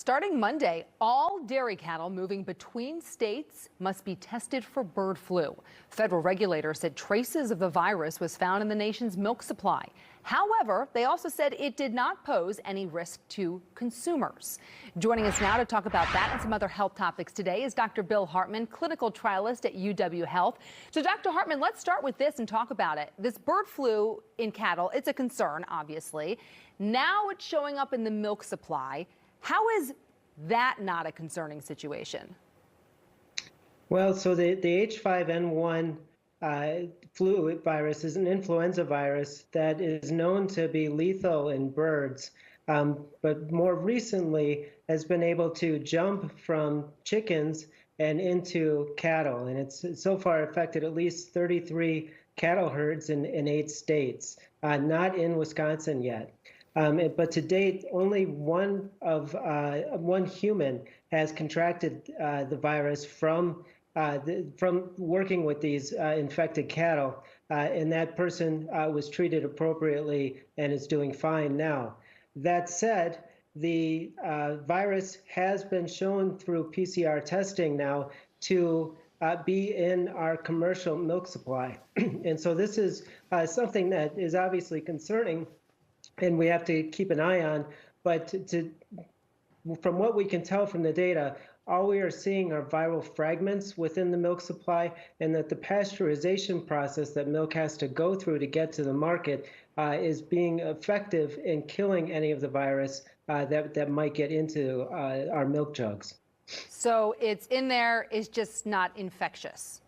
Starting Monday, all dairy cattle moving between states must be tested for bird flu. Federal regulators said traces of the virus was found in the nation's milk supply. However, they also said it did not pose any risk to consumers. Joining us now to talk about that and some other health topics today is Dr. Bill Hartman, clinical trialist at UW Health. So, Dr. Hartman, let's start with this and talk about it. This bird flu in cattle, it's a concern, obviously. Now it's showing up in the milk supply. How is that not a concerning situation? Well, so the H5N1 flu virus is an influenza virus that is known to be lethal in birds, but more recently has been able to jump from chickens and into cattle. And it's so far affected at least 33 cattle herds in 8 states, not in Wisconsin yet. But to date, only one human has contracted the virus from working with these infected cattle, and that person was treated appropriately and is doing fine now. That said, the virus has been shown through PCR testing now to be in our commercial milk supply. And so this is something that is obviously concerning, and we have to keep an eye on. But from what we can tell from the data, all we are seeing are viral fragments within the milk supply, and that the pasteurization process that milk has to go through to get to the market is being effective in killing any of the virus that might get into our milk jugs. So it's in there, it's just not infectious.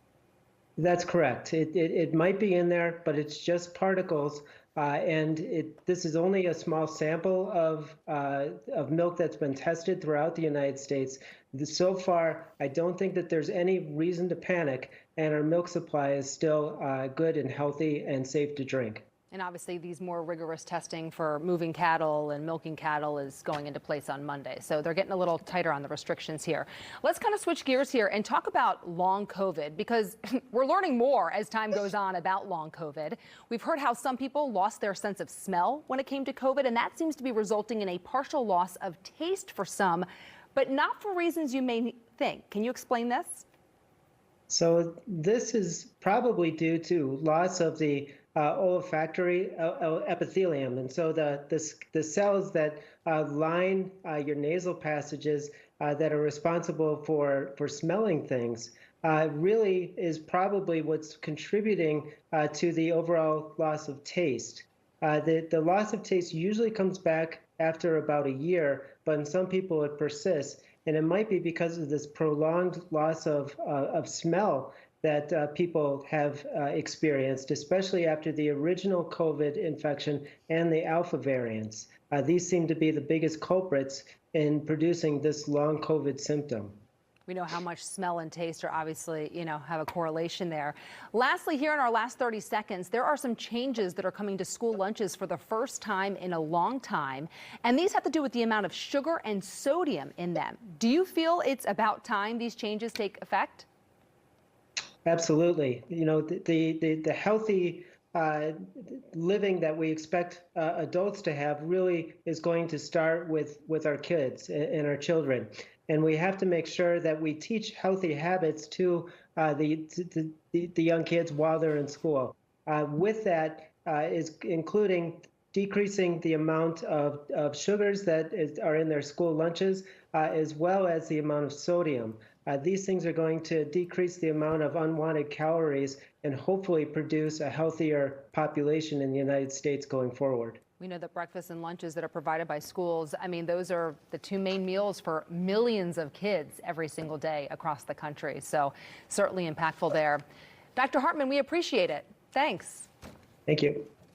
That's correct. It might be in there, but it's just particles. This is only a small sample of milk that's been tested throughout the United States. So far, I don't think that there's any reason to panic, and our milk supply is still good and healthy and safe to drink. And obviously, these more rigorous testing for moving cattle and milking cattle is going into place on Monday. So they're getting a little tighter on the restrictions here. Let's kind of switch gears here and talk about long COVID, because we're learning more as time goes on about long COVID. We've heard how some people lost their sense of smell when it came to COVID, and that seems to be resulting in a partial loss of taste for some, but not for reasons you may think. Can you explain this? So this is probably due to loss of the olfactory epithelium. And so the cells that line your nasal passages that are responsible for smelling things really is probably what's contributing to the overall loss of taste. The loss of taste usually comes back after about a year, but in some people it persists. And it might be because of this prolonged loss of smell that people have experienced, especially after the original COVID infection and the alpha variants. These seem to be the biggest culprits in producing this long COVID symptom. We know how much smell and taste are obviously, have a correlation there. Lastly, here in our last 30 seconds, there are some changes that are coming to school lunches for the first time in a long time. And these have to do with the amount of sugar and sodium in them. Do you feel it's about time these changes take effect? Absolutely. The healthy living that we expect adults to have really is going to start with our kids and our children. And we have to make sure that we teach healthy habits to the young kids while they're in school. With that is including decreasing the amount of sugars that are in their school lunches, as well as the amount of sodium. These things are going to decrease the amount of unwanted calories and hopefully produce a healthier population in the United States going forward. We know that breakfast and lunches that are provided by schools, those are the 2 main meals for millions of kids every single day across the country. So certainly impactful there. Dr. Hartman, we appreciate it. Thanks. Thank you.